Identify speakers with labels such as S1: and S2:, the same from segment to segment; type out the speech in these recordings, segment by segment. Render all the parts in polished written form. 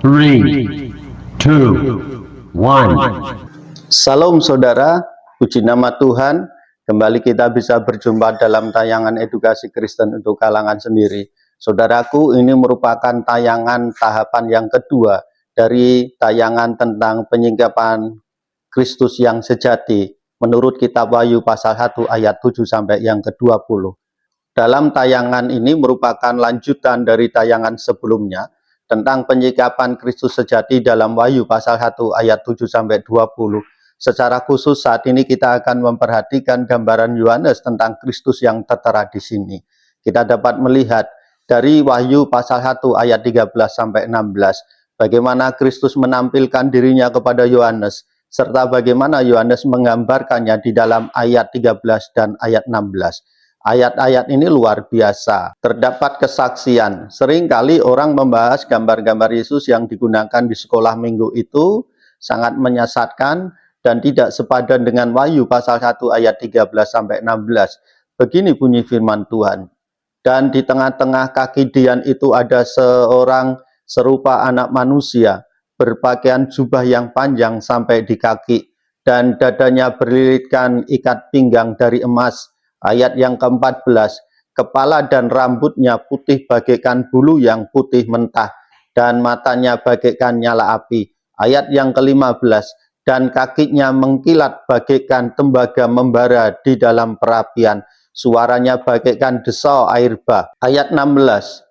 S1: 3, 2, 1.
S2: Salam saudara, puji nama Tuhan. Kembali kita bisa berjumpa dalam tayangan edukasi Kristen untuk kalangan sendiri. Saudaraku, ini merupakan tayangan tahapan yang kedua dari tayangan tentang penyingkapan Kristus yang sejati menurut kitab Wahyu pasal 1 ayat 7 sampai yang ke-20. Dalam tayangan ini merupakan lanjutan dari tayangan sebelumnya tentang penyikapan Kristus sejati dalam Wahyu pasal 1 ayat 7 sampai 20. Secara khusus saat ini kita akan memperhatikan gambaran Yohanes tentang Kristus yang tertera di sini. Kita dapat melihat dari Wahyu pasal 1 ayat 13 sampai 16 bagaimana Kristus menampilkan dirinya kepada Yohanes serta bagaimana Yohanes menggambarkannya di dalam ayat 13 dan ayat 16. Ayat-ayat ini luar biasa. Terdapat kesaksian. Seringkali orang membahas gambar-gambar Yesus yang digunakan di sekolah minggu itu sangat menyesatkan dan tidak sepadan dengan Wahyu pasal 1 ayat 13 sampai 16. Begini bunyi firman Tuhan. Dan di tengah-tengah kaki Dian itu ada seorang serupa anak manusia, berpakaian jubah yang panjang sampai di kaki, dan dadanya berlilitkan ikat pinggang dari emas. Ayat yang ke-14, kepala dan rambutnya putih bagaikan bulu yang putih mentah, dan matanya bagaikan nyala api. Ayat yang ke-15, dan kakinya mengkilat bagaikan tembaga membara di dalam perapian, suaranya bagaikan desau air bah. Ayat 16,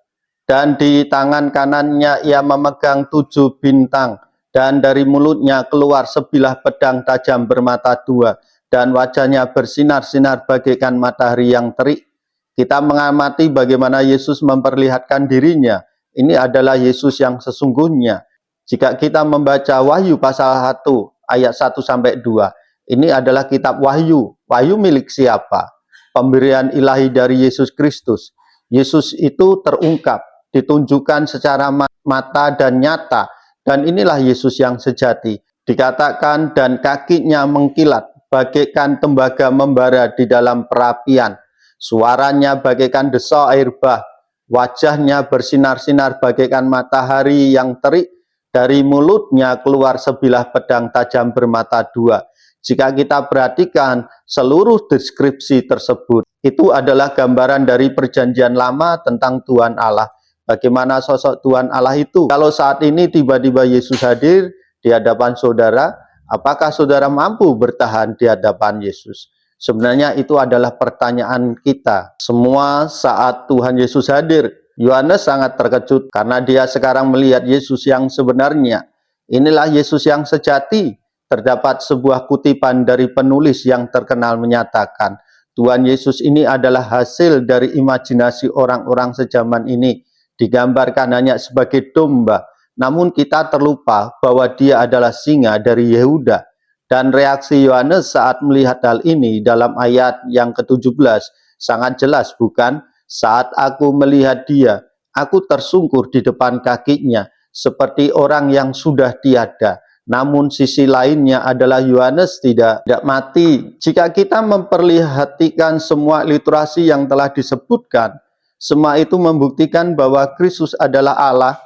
S2: dan di tangan kanannya ia memegang 7 bintang, dan dari mulutnya keluar sebilah pedang tajam bermata dua, dan wajahnya bersinar-sinar bagaikan matahari yang terik. Kita mengamati bagaimana Yesus memperlihatkan dirinya. Ini adalah Yesus yang sesungguhnya. Jika kita membaca Wahyu pasal 1 ayat 1 sampai 2, ini adalah kitab Wahyu. Wahyu milik siapa? Pemberian ilahi dari Yesus Kristus. Yesus itu terungkap, ditunjukkan secara mata dan nyata, dan inilah Yesus yang sejati. Dikatakan dan kakinya mengkilat bagaikan tembaga membara di dalam perapian, suaranya bagaikan desau air bah, wajahnya bersinar-sinar bagaikan matahari yang terik, dari mulutnya keluar sebilah pedang tajam bermata dua. Jika kita perhatikan seluruh deskripsi tersebut, itu adalah gambaran dari perjanjian lama tentang Tuhan Allah. Bagaimana sosok Tuhan Allah itu? Kalau saat ini tiba-tiba Yesus hadir di hadapan saudara, apakah saudara mampu bertahan di hadapan Yesus? Sebenarnya itu adalah pertanyaan kita. Semua saat Tuhan Yesus hadir, Yohanes sangat terkejut karena dia sekarang melihat Yesus yang sebenarnya. Inilah Yesus yang sejati. Terdapat sebuah kutipan dari penulis yang terkenal menyatakan, Tuhan Yesus ini adalah hasil dari imajinasi orang-orang sejaman ini. Digambarkan hanya sebagai domba. Namun kita terlupa bahwa dia adalah singa dari Yehuda. Dan reaksi Yohanes saat melihat hal ini dalam ayat yang ke-17 sangat jelas, bukan? Saat aku melihat dia, aku tersungkur di depan kakinya seperti orang yang sudah tiada. Namun sisi lainnya adalah Yohanes tidak mati. Jika kita memperlihatkan semua literasi yang telah disebutkan, semua itu membuktikan bahwa Kristus adalah Allah.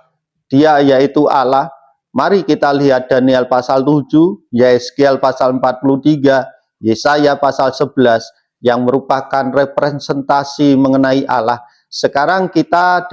S2: Dia yaitu Allah. Mari kita lihat Daniel pasal 7, Yeskiel pasal 43, Yesaya pasal 11 yang merupakan representasi mengenai Allah. Sekarang ketika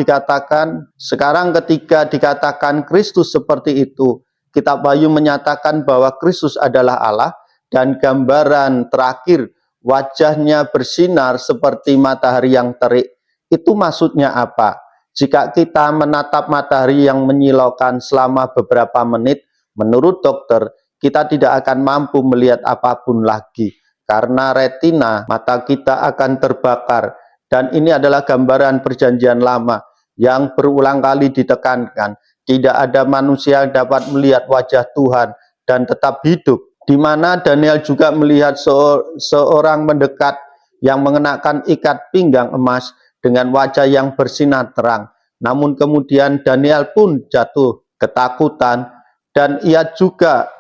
S2: dikatakan Kristus seperti itu, kitab Wahyu menyatakan bahwa Kristus adalah Allah, dan gambaran terakhir wajahnya bersinar seperti matahari yang terik. Itu maksudnya apa? Jika kita menatap matahari yang menyilaukan selama beberapa menit, menurut dokter, kita tidak akan mampu melihat apapun lagi, karena retina mata kita akan terbakar. Dan ini adalah gambaran perjanjian lama yang berulang kali ditekankan. Tidak ada manusia yang dapat melihat wajah Tuhan dan tetap hidup. Di mana Daniel juga melihat seorang mendekat yang mengenakan ikat pinggang emas dengan wajah yang bersinar terang. Namun kemudian Daniel pun jatuh ketakutan, dan ia juga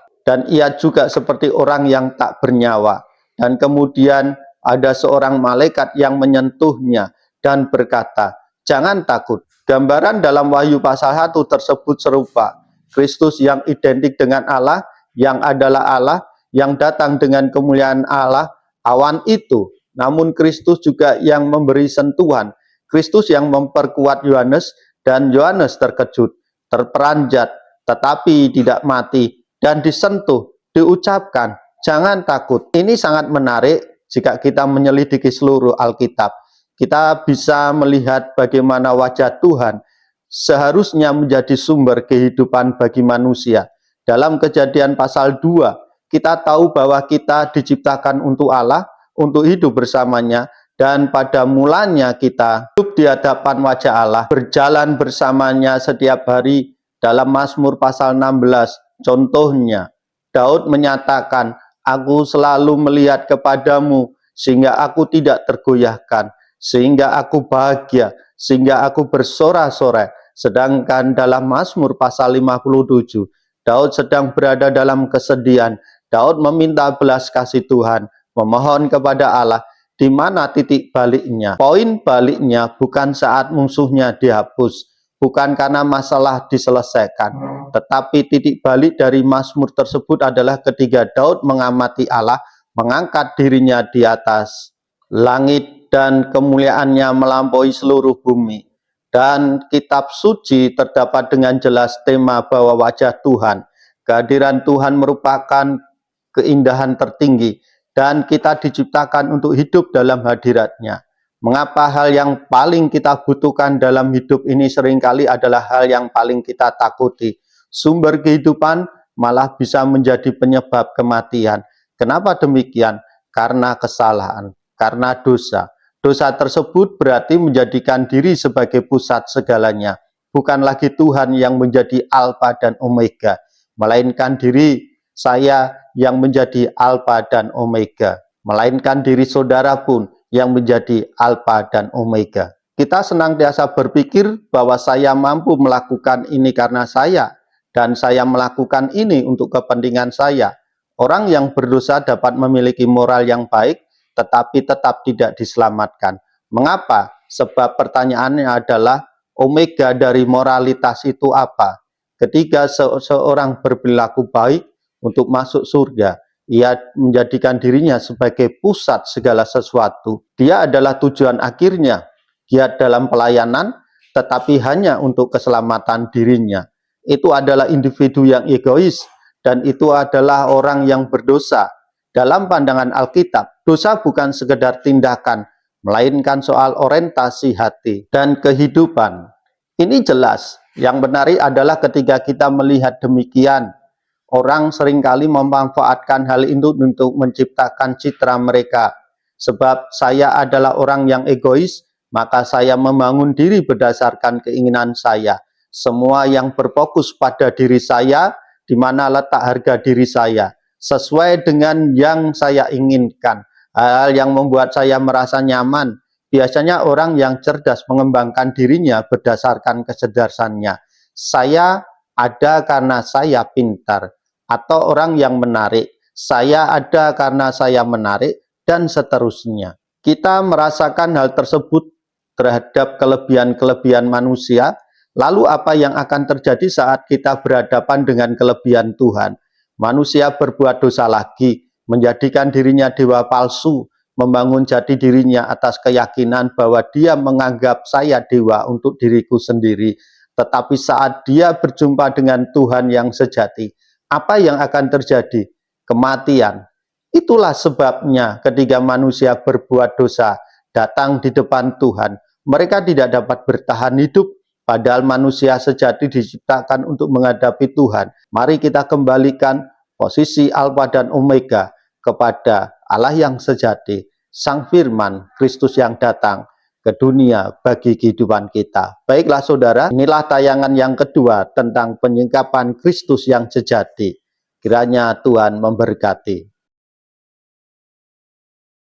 S2: seperti orang yang tak bernyawa. Dan kemudian ada seorang malaikat yang menyentuhnya dan berkata, "Jangan takut." Gambaran dalam Wahyu pasal 1 tersebut serupa. Kristus yang identik dengan Allah, yang adalah Allah, yang datang dengan kemuliaan Allah, awan itu. Namun Kristus juga yang memberi sentuhan. Kristus yang memperkuat Yohanes, dan Yohanes terkejut, terperanjat, tetapi tidak mati, dan disentuh, diucapkan, jangan takut. Ini sangat menarik jika kita menyelidiki seluruh Alkitab. Kita bisa melihat bagaimana wajah Tuhan seharusnya menjadi sumber kehidupan bagi manusia. Dalam Kejadian pasal 2, kita tahu bahwa kita diciptakan untuk Allah, untuk hidup bersamanya, dan pada mulanya kita hidup di hadapan wajah Allah, berjalan bersamanya setiap hari. Dalam Mazmur pasal 16, contohnya, Daud menyatakan, aku selalu melihat kepadamu, sehingga aku tidak tergoyahkan, sehingga aku bahagia, sehingga aku bersorak-sorai. Sedangkan dalam Mazmur pasal 57, Daud sedang berada dalam kesedihan. Daud meminta belas kasih Tuhan, memohon kepada Allah. Di mana titik baliknya? Poin baliknya bukan saat musuhnya dihapus, bukan karena masalah diselesaikan, tetapi titik balik dari Mazmur tersebut adalah ketika Daud mengamati Allah, mengangkat dirinya di atas langit, dan kemuliaannya melampaui seluruh bumi. Dan kitab suci terdapat dengan jelas tema bahwa wajah Tuhan, kehadiran Tuhan merupakan keindahan tertinggi, dan kita diciptakan untuk hidup dalam hadiratnya. Mengapa hal yang paling kita butuhkan dalam hidup ini seringkali adalah hal yang paling kita takuti? Sumber kehidupan malah bisa menjadi penyebab kematian. Kenapa demikian? Karena kesalahan, karena dosa. Dosa tersebut berarti menjadikan diri sebagai pusat segalanya. Bukan lagi Tuhan yang menjadi Alfa dan Omega, melainkan diri saya yang menjadi Alfa dan Omega. Melainkan diri saudara pun yang menjadi Alfa dan Omega. Kita senantiasa berpikir bahwa saya mampu melakukan ini karena saya, dan saya melakukan ini untuk kepentingan saya. Orang yang berdosa dapat memiliki moral yang baik, tetapi tetap tidak diselamatkan. Mengapa? Sebab pertanyaannya adalah, omega dari moralitas itu apa? Ketika seorang berperilaku baik untuk masuk surga, ia menjadikan dirinya sebagai pusat segala sesuatu. Dia adalah tujuan akhirnya, giat dalam pelayanan, tetapi hanya untuk keselamatan dirinya. Itu adalah individu yang egois, dan itu adalah orang yang berdosa. Dalam pandangan Alkitab, dosa bukan sekedar tindakan, melainkan soal orientasi hati dan kehidupan. Ini jelas. Yang menarik adalah ketika kita melihat demikian, orang seringkali memanfaatkan hal itu untuk menciptakan citra mereka. Sebab saya adalah orang yang egois, maka saya membangun diri berdasarkan keinginan saya. Semua yang berfokus pada diri saya, di mana letak harga diri saya, sesuai dengan yang saya inginkan, hal yang membuat saya merasa nyaman. Biasanya orang yang cerdas mengembangkan dirinya berdasarkan kecerdasannya. Saya ada karena saya pintar, atau orang yang menarik, saya ada karena saya menarik, dan seterusnya. Kita merasakan hal tersebut terhadap kelebihan-kelebihan manusia. Lalu apa yang akan terjadi saat kita berhadapan dengan kelebihan Tuhan? Manusia berbuat dosa lagi, menjadikan dirinya dewa palsu, membangun jati dirinya atas keyakinan bahwa dia menganggap saya dewa untuk diriku sendiri. Tetapi saat dia berjumpa dengan Tuhan yang sejati, apa yang akan terjadi? Kematian. Itulah sebabnya ketika manusia berbuat dosa, datang di depan Tuhan, mereka tidak dapat bertahan hidup. Padahal manusia sejati diciptakan untuk menghadapi Tuhan. Mari kita kembalikan posisi Alfa dan Omega kepada Allah yang sejati, Sang Firman, Kristus yang datang ke dunia bagi kehidupan kita. Baiklah saudara, inilah tayangan yang kedua tentang penyingkapan Kristus yang sejati. Kiranya Tuhan memberkati.